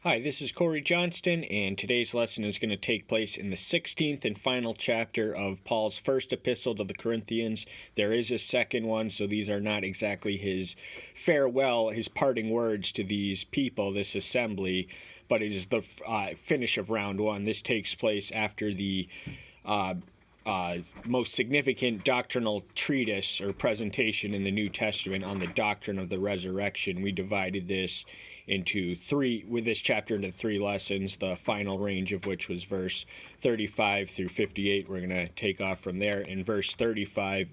Hi, this is Corey Johnston, and today's lesson is going to take place in the 16th and final chapter of Paul's first epistle to the Corinthians. There is a second one, so these are not exactly his farewell, his parting words to these people, this assembly, but it is the finish of round one. This takes place after the most significant doctrinal treatise or presentation in the New Testament on the doctrine of the resurrection. We divided this into this chapter into three lessons, the final range of which was verse 35 through 58. We're going to take off from there. In verse 35,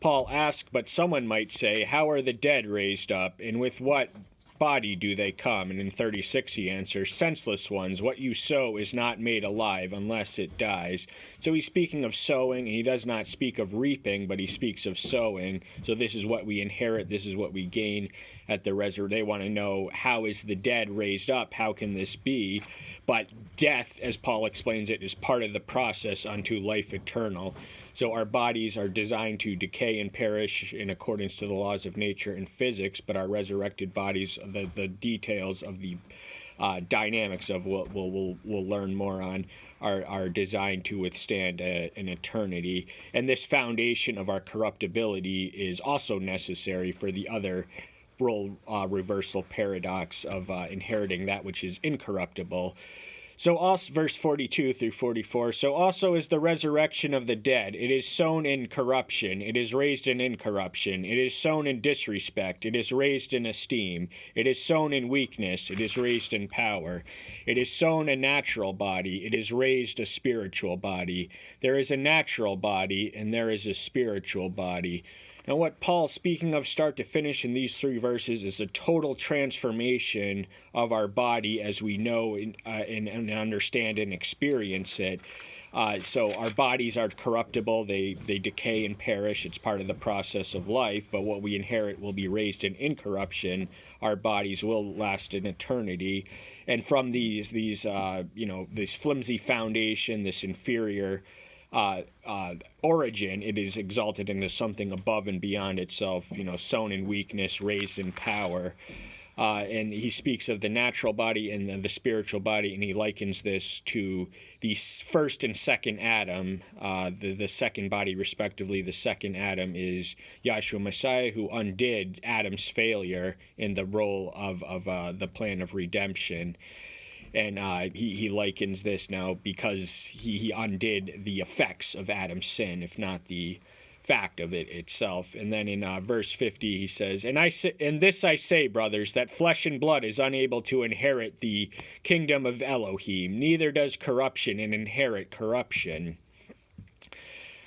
Paul asks, "But someone might say, how are the dead raised up, and with what body do they come?" And in 36 he answers, "Senseless ones, what you sow is not made alive unless it dies." So he's speaking of sowing, and he does not speak of reaping, but he speaks of sowing. So this is what we inherit, this is what we gain at the resurrection. They want to know, how is the dead raised up? How can this be? But death, as Paul explains it, is part of the process unto life eternal. So our bodies are designed to decay and perish in accordance to the laws of nature and physics, but our resurrected bodies, the details of the dynamics of what we'll learn more on, are designed to withstand an eternity. And this foundation of our corruptibility is also necessary for the other role reversal paradox of inheriting that which is incorruptible. So also, verse 42 through 44, so also is the resurrection of the dead. It is sown in corruption. It is raised in incorruption. It is sown in disrespect. It is raised in esteem. It is sown in weakness. It is raised in power. It is sown a natural body. It is raised a spiritual body. There is a natural body, and there is a spiritual body. And what Paul's speaking of start to finish in these three verses is a total transformation of our body as we know and understand and experience it. So our bodies are corruptible, they decay and perish. It's part of the process of life, but what we inherit will be raised in incorruption. Our bodies will last an eternity. And from this flimsy foundation, this inferior origin, it is exalted into something above and beyond itself, sown in weakness, raised in power. And he speaks of the natural body and then the spiritual body, and he likens this to the first and second Adam, the second body respectively. The second Adam is Yahshua Messiah, who undid Adam's failure in the role of the plan of redemption. And he likens this now because he undid the effects of Adam's sin, if not the fact of it itself. And then in verse 50 he says, "And this I say, brothers, that flesh and blood is unable to inherit the kingdom of Elohim, neither does corruption inherit corruption."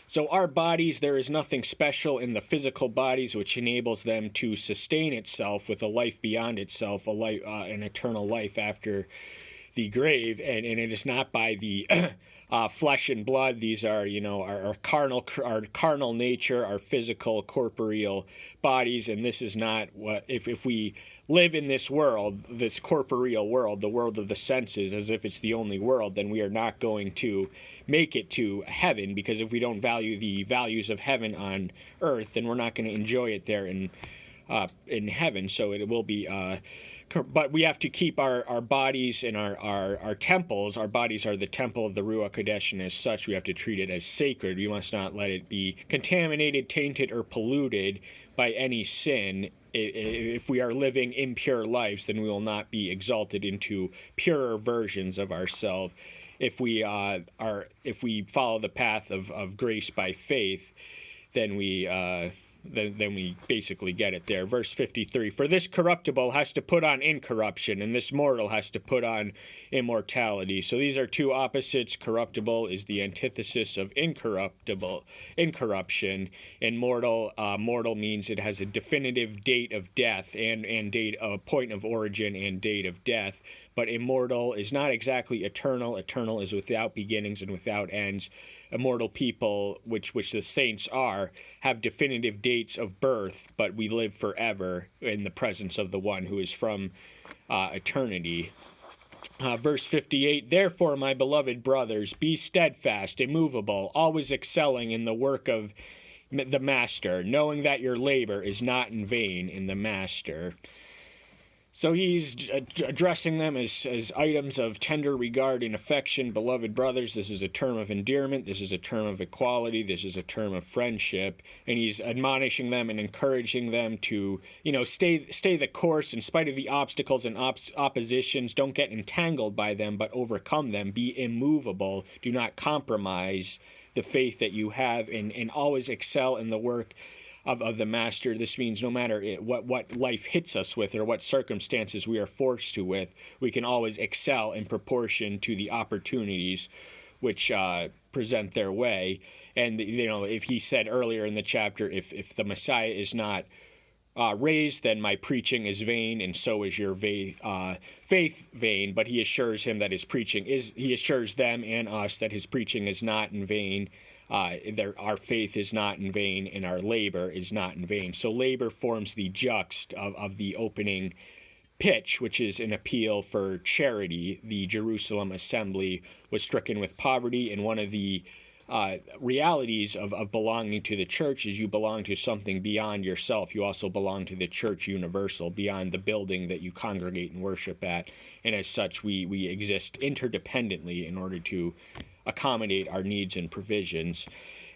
So our bodies, there is nothing special in the physical bodies which enables them to sustain itself with a life beyond itself, an eternal life after the grave, and it is not by the flesh and blood. These are, our carnal nature, our physical, corporeal bodies, and this is not what, if we live in this world, this corporeal world, the world of the senses, as if it's the only world, then we are not going to make it to heaven, because if we don't value the values of heaven on earth, then we're not going to enjoy it there in heaven. So it will be but we have to keep our bodies and our temples. Our bodies are the temple of the Ruach Kodesh, and as such we have to treat it as sacred. We must not let it be contaminated, tainted, or polluted by any sin. If we are living impure lives, then we will not be exalted into purer versions of ourselves. If we follow the path of grace by faith, then we basically get it there. Verse 53, "For this corruptible has to put on incorruption, and this mortal has to put on immortality." So these are two opposites. Corruptible is the antithesis of incorruption, and mortal means it has a definitive date of death and a point of origin and date of death. But immortal is not exactly eternal. Eternal is without beginnings and without ends. Immortal people, which the saints are, have definitive dates of birth, but we live forever in the presence of the one who is from eternity. Verse 58, "Therefore, my beloved brothers, be steadfast, immovable, always excelling in the work of the master, knowing that your labor is not in vain in the master." So he's addressing them as items of tender regard and affection, beloved brothers. This is a term of endearment. This is a term of equality. This is a term of friendship. And he's admonishing them and encouraging them to, stay the course in spite of the obstacles and oppositions. Don't get entangled by them, but overcome them. Be immovable. Do not compromise the faith that you have, and always excel in the work of the master. This means no matter what life hits us with or what circumstances we are forced to with, we can always excel in proportion to the opportunities which present their way. And if he said earlier in the chapter, if the Messiah is not raised, then my preaching is vain, and so is your faith vain. But he assures him that he assures them and us that his preaching is not in vain. Our faith is not in vain, and our labor is not in vain. So labor forms the juxt of the opening pitch, which is an appeal for charity. The Jerusalem assembly was stricken with poverty, and one of the realities of belonging to the church is you belong to something beyond yourself. You also belong to the church universal, beyond the building that you congregate and worship at. And as such, we exist interdependently in order to accommodate our needs and provisions.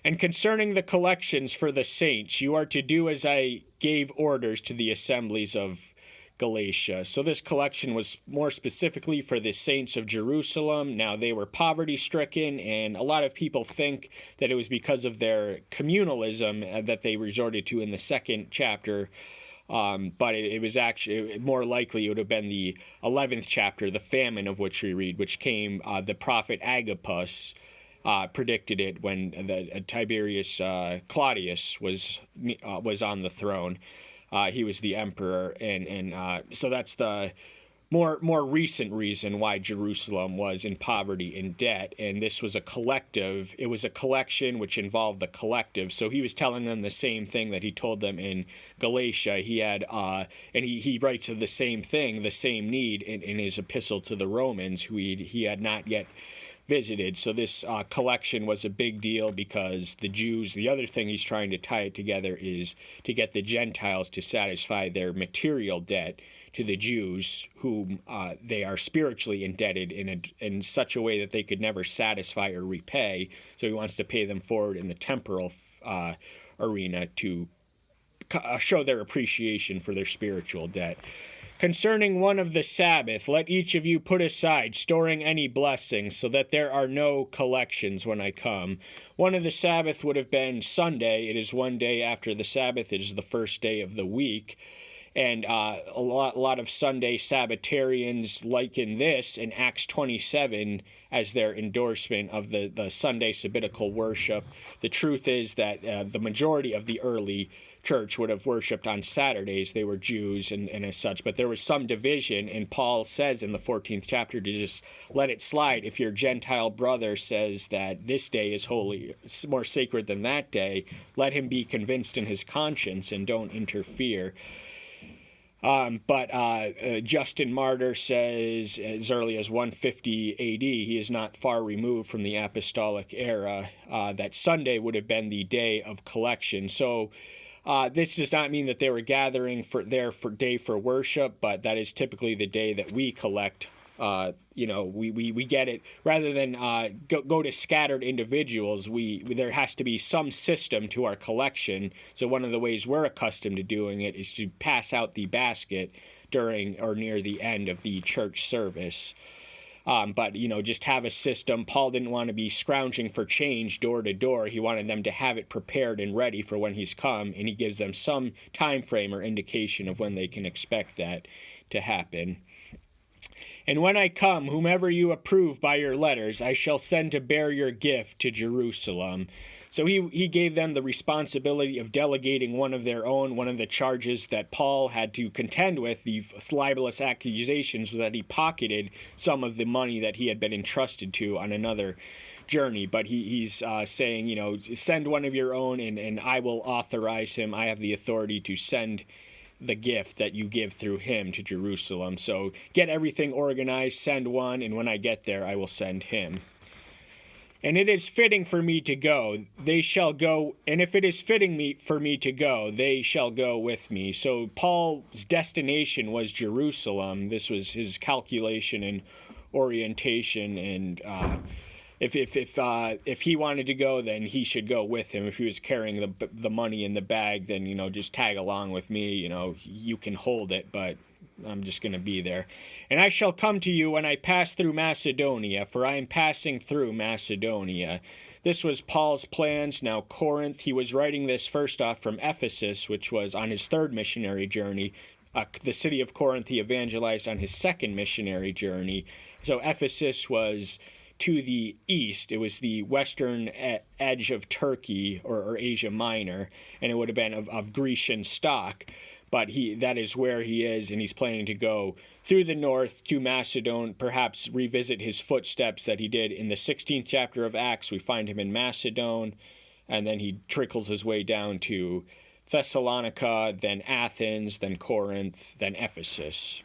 And concerning the collections for the saints, you are to do as I gave orders to the assemblies of Galatia. So this collection was more specifically for the saints of Jerusalem. Now, they were poverty-stricken, and a lot of people think that it was because of their communalism that they resorted to in the second chapter. But it was actually more likely it would have been the 11th chapter, the famine of which we read, which came, the prophet Agabus predicted it when the Tiberius Claudius was on the throne. He was the emperor, and so that's the more recent reason why Jerusalem was in poverty and debt. And this was a collective. It was a collection which involved the collective. So he was telling them the same thing that he told them in Galatia. He had, and he writes of the same thing, the same need in his epistle to the Romans, who he had not yet visited. So this collection was a big deal because the Jews, the other thing he's trying to tie it together is to get the Gentiles to satisfy their material debt to the Jews, whom they are spiritually indebted in such a way that they could never satisfy or repay. So he wants to pay them forward in the temporal arena to show their appreciation for their spiritual debt. Concerning one of the Sabbath, let each of you put aside, storing any blessings, so that there are no collections when I come. One of the Sabbath would have been Sunday. It is one day after the Sabbath. It is the first day of the week. And a lot of Sunday Sabbatarians liken this in Acts 27 as their endorsement of the Sunday Sabbatical worship. The truth is that the majority of the early church would have worshipped on Saturdays. They were Jews and as such, but there was some division, and Paul says in the 14th chapter to just let it slide. If your Gentile brother says that this day is holy, more sacred than that day, let him be convinced in his conscience and don't interfere. But Justin Martyr says as early as 150 AD, he is not far removed from the apostolic era, that Sunday would have been the day of collection. So this does not mean that they were gathering for day for worship, but that is typically the day that we collect. We get it rather than go to scattered individuals. There has to be some system to our collection. So one of the ways we're accustomed to doing it is to pass out the basket during or near the end of the church service. But just have a system. Paul didn't want to be scrounging for change door to door. He wanted them to have it prepared and ready for when he's come, and he gives them some time frame or indication of when they can expect that to happen. And when I come, whomever you approve by your letters, I shall send to bear your gift to Jerusalem. So he gave them the responsibility of delegating one of their own. One of the charges that Paul had to contend with, the libelous accusations, was that he pocketed some of the money that he had been entrusted to on another journey. But he's saying, send one of your own, and I will authorize him. I have the authority to send the gift that you give through him to Jerusalem. So get everything organized, send one, and when I get there, I will send him. And it is fitting for me to go, they shall go, and if it is fitting for me to go, they shall go with me. So Paul's destination was Jerusalem. This was his calculation and orientation, and if he wanted to go, then he should go with him. If he was carrying the money in the bag, then just tag along with me. You can hold it, but I'm just going to be there. And I shall come to you when I pass through Macedonia, for I am passing through Macedonia. This was Paul's plans. Now Corinth, he was writing this first off from Ephesus, which was on his third missionary journey. The city of Corinth he evangelized on his second missionary journey. So Ephesus was to the east. It was the western edge of Turkey or Asia Minor, and it would have been of Grecian stock. But that is where he is, and he's planning to go through the north to Macedon, perhaps revisit his footsteps that he did in the 16th chapter of Acts. We find him in Macedon, and then he trickles his way down to Thessalonica, then Athens, then Corinth, then Ephesus.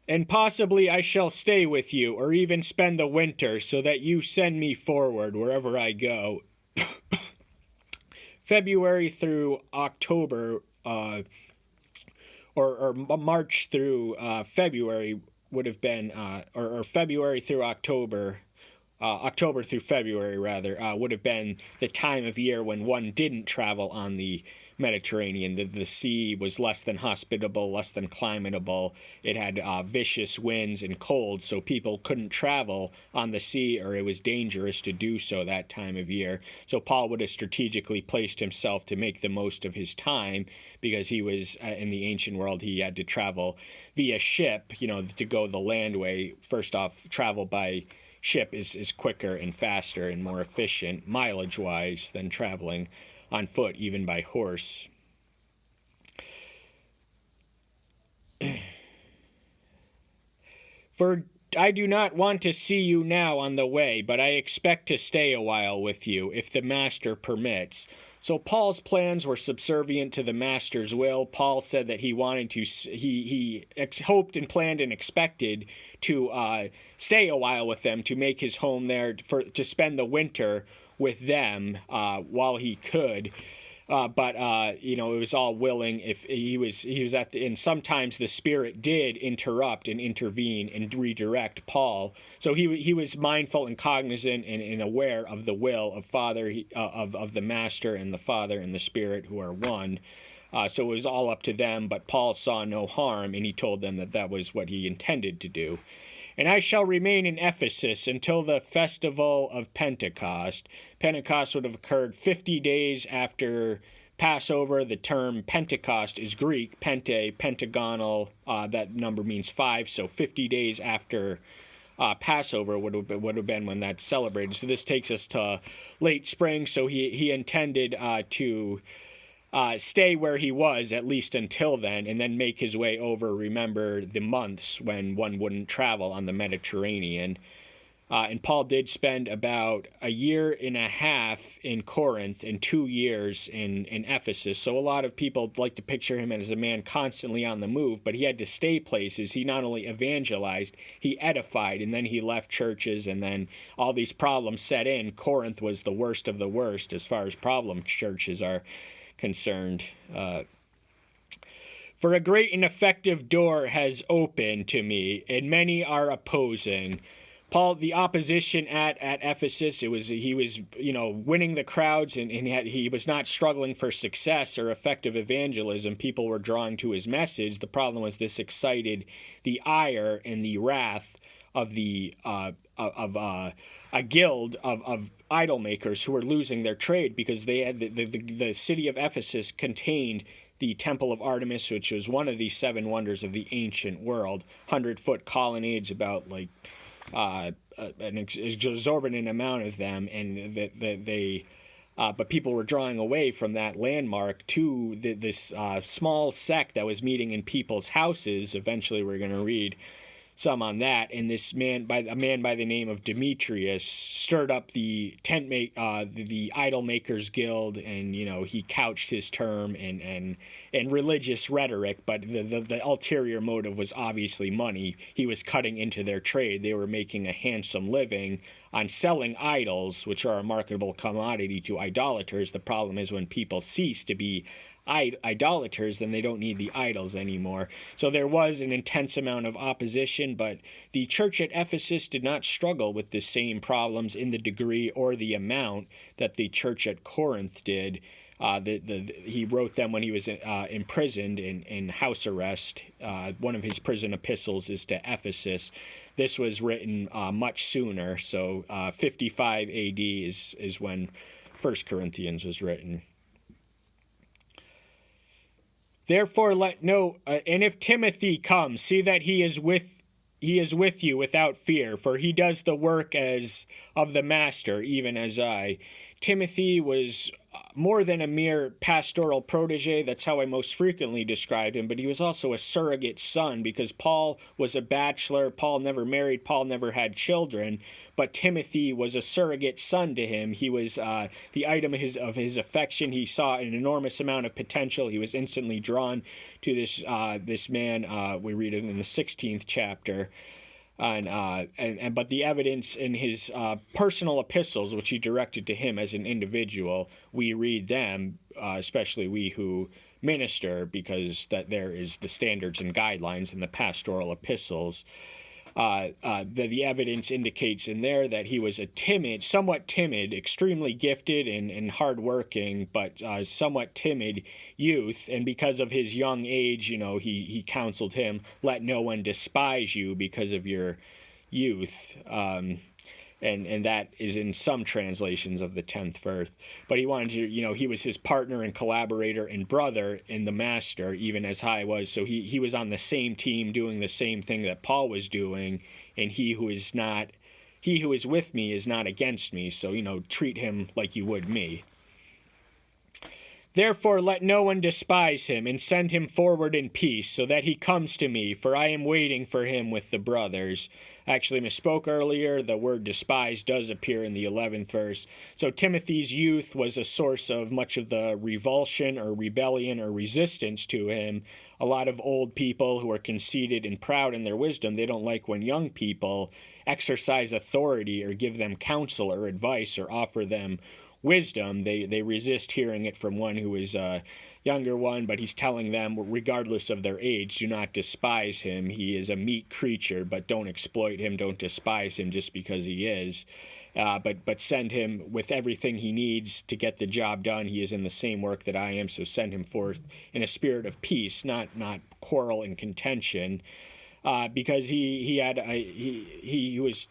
And possibly I shall stay with you, or even spend the winter, so that you send me forward wherever I go. February through October, or March through February would have been, or February through October, October through February rather, would have been the time of year when one didn't travel on the Mediterranean. The sea was less than hospitable, less than climatable. It had vicious winds and cold, so people couldn't travel on the sea, or it was dangerous to do so that time of year. So Paul would have strategically placed himself to make the most of his time, because he was, in the ancient world, he had to travel via ship, to go the land way. First off, travel by ship is quicker and faster and more efficient, mileage-wise, than traveling on foot, even by horse. For I do not want to see you now on the way, but I expect to stay a while with you, if the master permits. So Paul's plans were subservient to the master's will. Paul said that he wanted to, he hoped and planned and expected to stay a while with them, to make his home there, to spend the winter with them while he could. But it was all willing. If he was and sometimes the Spirit did interrupt and intervene and redirect Paul. So he was mindful and cognizant and aware of the will of Father, of the Master and the Father and the Spirit, who are one. So it was all up to them. But Paul saw no harm, and he told them that was what he intended to do. And I shall remain in Ephesus until the festival of Pentecost. Pentecost would have occurred 50 days after Passover. The term Pentecost is Greek, pentagonal. That number means 5, so 50 days after Passover would have been when that's celebrated. So this takes us to late spring. So he intended to stay where he was, at least until then, and then make his way over. Remember the months when one wouldn't travel on the Mediterranean. And Paul did spend about a year and a half in Corinth and 2 years in Ephesus. So a lot of people like to picture him as a man constantly on the move, but he had to stay places. He not only evangelized, he edified, and then he left churches, and then all these problems set in. Corinth was the worst of the worst as far as problem churches are concerned. For a great and effective door has opened to me, and many are opposing. Paul, the opposition at Ephesus, he was winning the crowds, and he was not struggling for success or effective evangelism. People were drawing to his message. The problem was this excited the ire and the wrath of a guild of idol makers who were losing their trade, because they had the city of Ephesus contained the Temple of Artemis, which was one of the 7 wonders of the ancient world. 100-foot colonnades, about an exorbitant amount of them, and but people were drawing away from that landmark to this small sect that was meeting in people's houses. Eventually, we're going to read some on that. And this man, a man by the name of Demetrius, stirred up the the idol makers guild, and he couched his term in religious rhetoric, but the ulterior motive was obviously money. He was cutting into their trade. They were making a handsome living on selling idols, which are a marketable commodity to idolaters. The problem is when people cease to be idolaters, then they don't need the idols anymore. So there was an intense amount of opposition, but the church at Ephesus did not struggle with the same problems in the degree or the amount that the church at Corinth did. He wrote them when he was imprisoned in house arrest. One of his prison epistles is to Ephesus. This was written much sooner, so 55 AD is when 1 Corinthians was written. Therefore and if Timothy comes, see that he is with you without fear, for he does the work as of the master, even as I. Timothy was more than a mere pastoral protege. That's how I most frequently described him, but he was also a surrogate son, because Paul was a bachelor. Paul never married. Paul never had children, but Timothy was a surrogate son to him. He was the item of his affection. He saw an enormous amount of potential. He was instantly drawn to this man. We read it in the 16th chapter. But the evidence in his personal epistles, which he directed to him as an individual, we read them, especially we who minister, because that there is the standards and guidelines in the pastoral epistles. The evidence indicates in there that he was a somewhat timid, extremely gifted and hardworking, but somewhat timid youth. And because of his young age, he counseled him, let no one despise you because of your youth. And that is in some translations of the 10th verse. But he wanted to, he was his partner and collaborator and brother in the master, even as I was. So he was on the same team doing the same thing that Paul was doing. And he who is with me is not against me. So, treat him like you would me. Therefore let no one despise him, and send him forward in peace, so that he comes to me, for I am waiting for him with the brothers. I actually misspoke earlier. The word despise does appear in the 11th verse. So Timothy's youth was a source of much of the revulsion or rebellion or resistance to him. A lot of old people who are conceited and proud in their wisdom, they don't like when young people exercise authority or give them counsel or advice or offer them wisdom. They resist hearing it from one who is a younger one, but he's telling them, regardless of their age, do not despise him. He is a meek creature, but don't exploit him, don't despise him just because he is. But send him with everything he needs to get the job done. He is in the same work that I am, so send him forth in a spirit of peace, not quarrel and contention. Because he was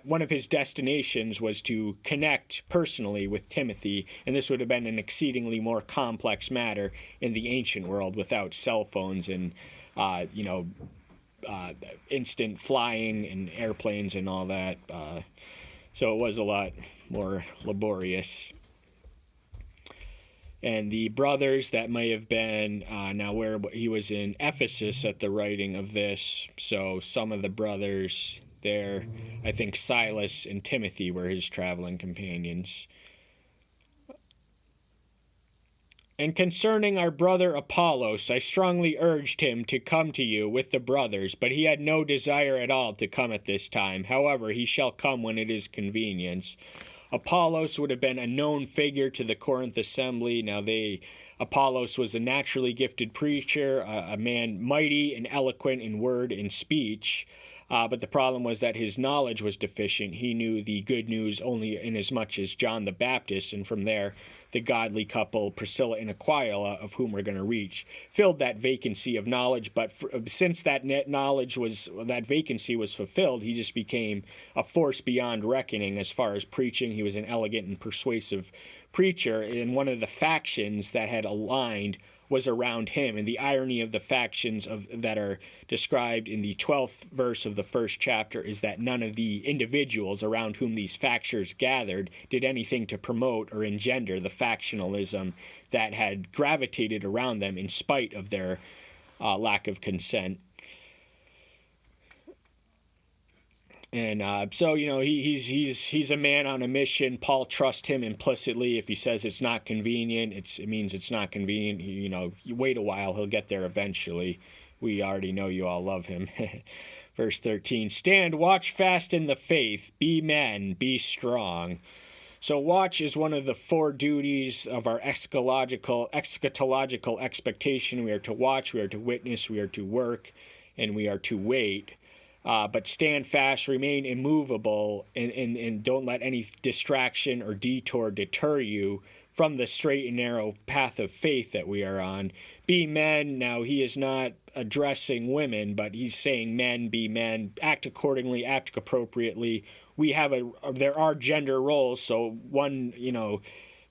one of his destinations was to connect personally with Timothy, and this would have been an exceedingly more complex matter in the ancient world without cell phones and instant flying and airplanes and all that. So it was a lot more laborious. And the brothers that may have been, where he was in Ephesus at the writing of this, so some of the brothers there, I think Silas and Timothy were his traveling companions. And concerning our brother Apollos, I strongly urged him to come to you with the brothers, but he had no desire at all to come at this time. However, he shall come when it is convenient. Apollos would have been a known figure to the Corinth assembly. Now, Apollos was a naturally gifted preacher, a man mighty and eloquent in word and speech. But the problem was that his knowledge was deficient. He knew the good news only inasmuch as John the Baptist, and from there, the godly couple Priscilla and Aquila, of whom we're going to reach, filled that vacancy of knowledge. But since that vacancy was fulfilled, he just became a force beyond reckoning as far as preaching. He was an elegant and persuasive preacher, and one of the factions that had aligned was around him. And the irony of the factions that are described in the 12th verse of the first chapter is that none of the individuals around whom these factions gathered did anything to promote or engender the factionalism that had gravitated around them in spite of their lack of consent. And so, he's a man on a mission. Paul trusts him implicitly. If he says it's not convenient, it means it's not convenient. You wait a while, he'll get there eventually. We already know you all love him. Verse 13, stand, watch fast in the faith, be men, be strong. So watch is one of the 4 duties of our eschatological expectation. We are to watch, we are to witness, we are to work, and we are to wait. But stand fast, remain immovable, and don't let any distraction or detour deter you from the straight and narrow path of faith that we are on. Be men. Now, he is not addressing women, but he's saying men, be men, act accordingly, act appropriately. There are gender roles, so men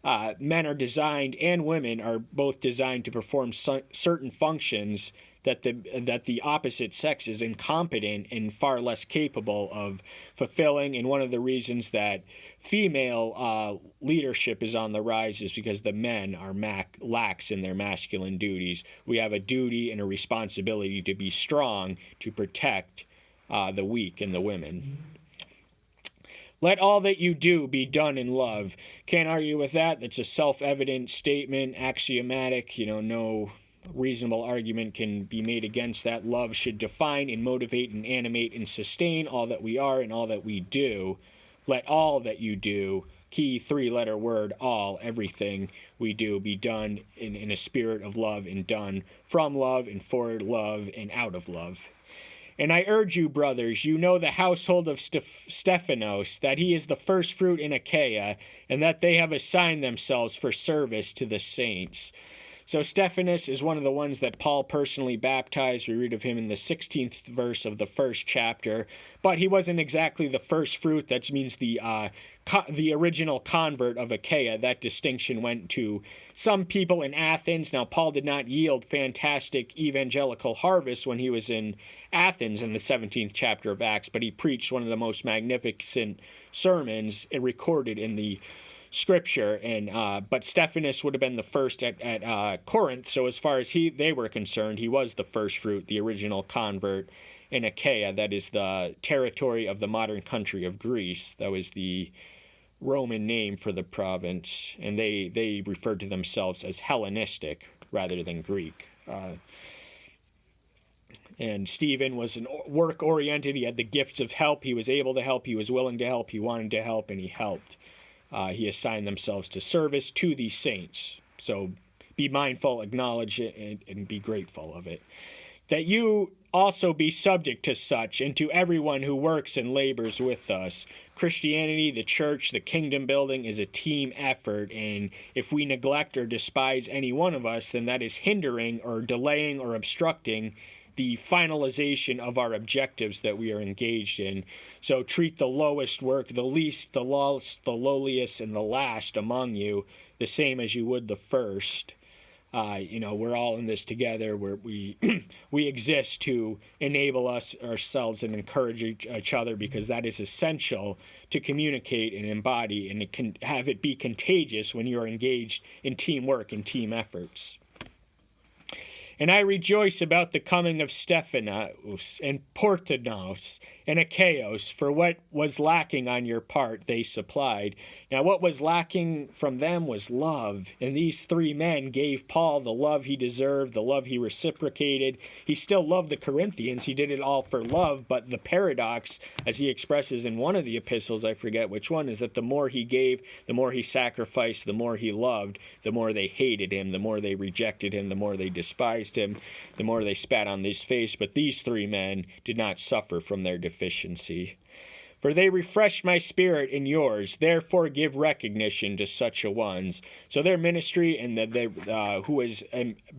are designed and women are both designed to perform certain functions that the opposite sex is incompetent and far less capable of fulfilling. And one of the reasons that female leadership is on the rise is because the men are lax in their masculine duties. We have a duty and a responsibility to be strong, to protect the weak and the women. Let all that you do be done in love. Can't argue with that. That's a self-evident statement, axiomatic. No reasonable argument can be made against that. Love should define and motivate and animate and sustain all that we are and all that we do. Let all that you do, key 3-letter word, all, everything we do, be done in a spirit of love and done from love and for love and out of love. And I urge you, brothers, you know the household of Stephanos, that he is the first fruit in Achaia, and that they have assigned themselves for service to the saints. So Stephanas is one of the ones that Paul personally baptized. We read of him in the 16th verse of the first chapter. But he wasn't exactly the first fruit. That means the original convert of Achaia. That distinction went to some people in Athens. Now, Paul did not yield fantastic evangelical harvest when he was in Athens in the 17th chapter of Acts, but he preached one of the most magnificent sermons recorded in the Scripture, but Stephanas would have been the first at Corinth. So as far as they were concerned, he was the first fruit, the original convert in Achaia. That is the territory of the modern country of Greece. That was the Roman name for the province, and they referred to themselves as Hellenistic rather than Greek. And Stephen was work-oriented. He had the gifts of help. He was able to help. He was willing to help. He wanted to help, and he helped. He assigned themselves to service to these saints. So be mindful, acknowledge it, and be grateful of it. That you also be subject to such, and to everyone who works and labors with us. Christianity, the church, the kingdom building is a team effort, and if we neglect or despise any one of us, then that is hindering or delaying or obstructing the finalization of our objectives that we are engaged in. So treat the lowest work, the least, the lowliest, and the last among you the same as you would the first. We're all in this together, where we exist to enable ourselves and encourage each other, because that is essential to communicate and embody, and it can have it be contagious when you're engaged in teamwork and team efforts. And I rejoice about the coming of Stephanos and Portanos and Achaeos, for what was lacking on your part they supplied. Now what was lacking from them was love, and these 3 men gave Paul the love he deserved, the love he reciprocated. He still loved the Corinthians. He did it all for love, but the paradox, as he expresses in one of the epistles, I forget which one, is that the more he gave, the more he sacrificed, the more he loved, the more they hated him, the more they rejected him, the more they despised him, the more they spat on his face. But these 3 men did not suffer from their deficiency. For they refreshed my spirit and yours, therefore give recognition to such a ones. So their ministry and who was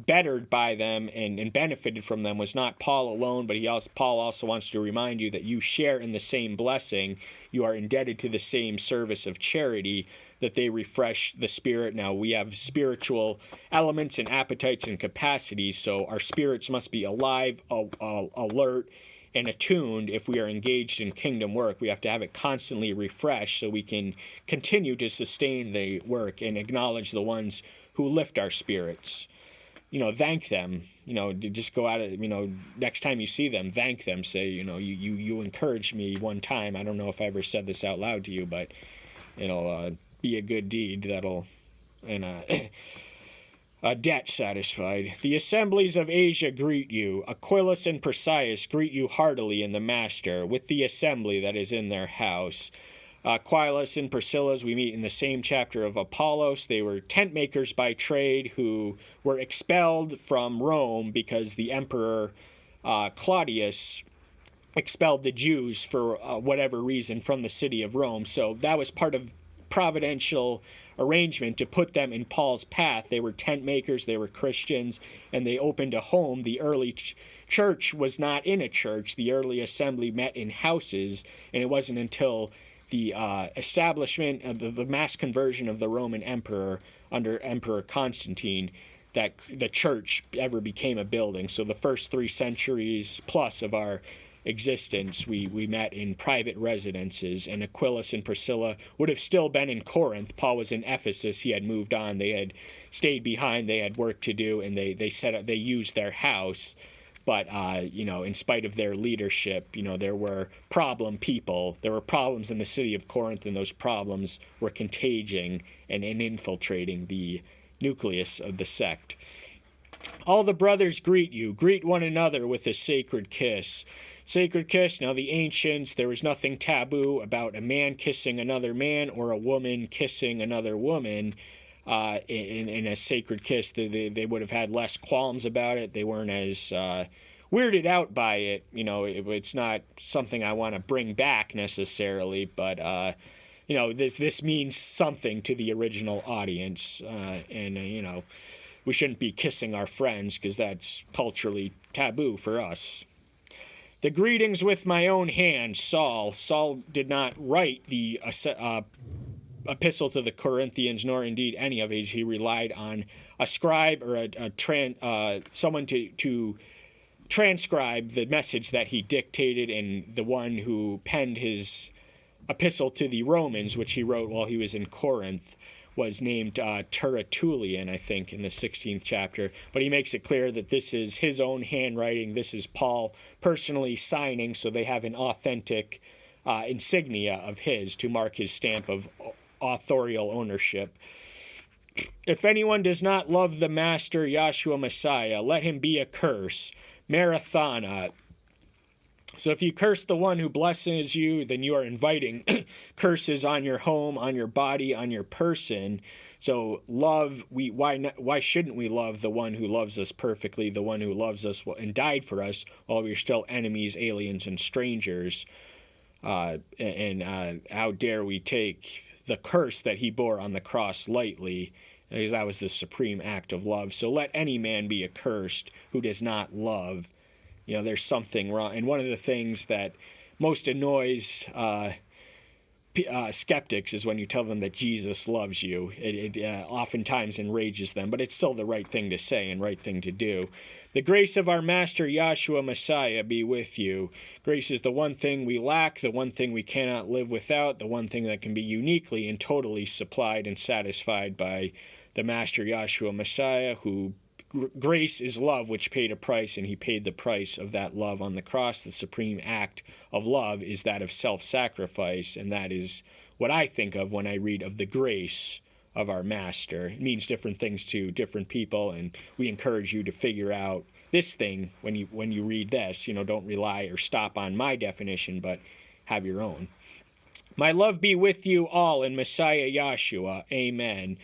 bettered by them and benefited from them was not Paul alone, but Paul also wants to remind you that you share in the same blessing. You are indebted to the same service of charity, that they refresh the spirit. Now, we have spiritual elements and appetites and capacities, so our spirits must be alive, alert, and attuned. If we are engaged in kingdom work, we have to have it constantly refreshed so we can continue to sustain the work and acknowledge the ones who lift our spirits. thank them. Just go out, next time you see them, thank them. Say, you encouraged me one time. I don't know if I ever said this out loud to you, but it'll be a good deed and a debt satisfied. The assemblies of Asia greet you. Aquilus and Priscus greet you heartily in the Master, with the assembly that is in their house. Aquilus and Priscilla, we meet in the same chapter of Apollos. They were tent makers by trade who were expelled from Rome because the emperor Claudius expelled the Jews for whatever reason from the city of Rome. So that was part of providential arrangement to put them in Paul's path. They were tent makers, they were Christians, and they opened a home. The early church was not in a church. The early assembly met in houses, and it wasn't until the establishment of the mass conversion of the Roman emperor under Emperor Constantine that the church ever became a building. So the first 3 centuries plus of our existence, we met in private residences, and Aquilus and Priscilla would have still been in Corinth. Paul was in Ephesus. He had moved on. They had stayed behind. They had work to do, and they used their house. But, in spite of their leadership, there were problem people. There were problems in the city of Corinth, and those problems were contagion and infiltrating the nucleus of the sect. All the brothers greet you. Greet one another with a sacred kiss. Sacred kiss. Now, the ancients, there was nothing taboo about a man kissing another man or a woman kissing another woman. In a sacred kiss, they would have had less qualms about it. They weren't as weirded out by it. It's not something I want to bring back necessarily, but this means something to the original audience, and we shouldn't be kissing our friends because that's culturally taboo for us. The greetings with my own hand, Saul. Saul did not write the epistle to the Corinthians, nor indeed any of his. He relied on a scribe or someone to transcribe the message that he dictated, and the one who penned his epistle to the Romans, which he wrote while he was in Corinth, was named Tertullian, I think, in the 16th chapter. But he makes it clear that this is his own handwriting. This is Paul personally signing, so they have an authentic insignia of his to mark his stamp of authorial ownership. If anyone does not love the Master, Yahshua Messiah, let him be a curse. Marathana. So if you curse the one who blesses you, then you are inviting curses on your home, on your body, on your person. So love, why shouldn't we love the one who loves us perfectly, the one who loves us and died for us while we're still enemies, aliens, and strangers? And how dare we take the curse that he bore on the cross lightly, because that was the supreme act of love. So let any man be accursed who does not love. There's something wrong. And one of the things that most annoys skeptics is when you tell them that Jesus loves you. It oftentimes enrages them, but it's still the right thing to say and right thing to do. The grace of our Master Yahshua Messiah be with you. Grace is the one thing we lack, the one thing we cannot live without, the one thing that can be uniquely and totally supplied and satisfied by the Master Yahshua Messiah, who grace is love, which paid a price, and he paid the price of that love on the cross. The supreme act of love is that of self-sacrifice, and that is what I think of when I read of the grace of our Master. It means different things to different people, and we encourage you to figure out this thing when you read this. Don't rely or stop on my definition, but have your own. My love be with you all in Messiah Yahshua. Amen.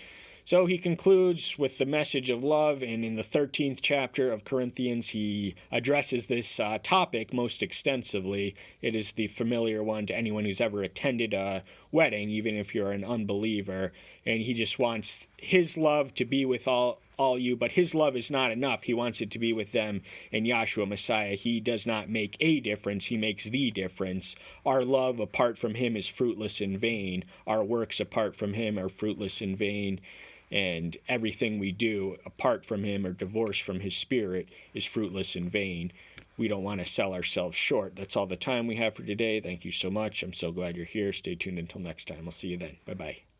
So he concludes with the message of love, and in the 13th chapter of Corinthians, he addresses this topic most extensively. It is the familiar one to anyone who's ever attended a wedding, even if you're an unbeliever, and he just wants his love to be with all you, but his love is not enough. He wants it to be with them in Yahshua Messiah. He does not make a difference. He makes the difference. Our love apart from him is fruitless and vain. Our works apart from him are fruitless and vain. And everything we do apart from him or divorced from his spirit is fruitless and vain. We don't want to sell ourselves short. That's all the time we have for today. Thank you so much. I'm so glad you're here. Stay tuned until next time. I'll see you then. Bye-bye.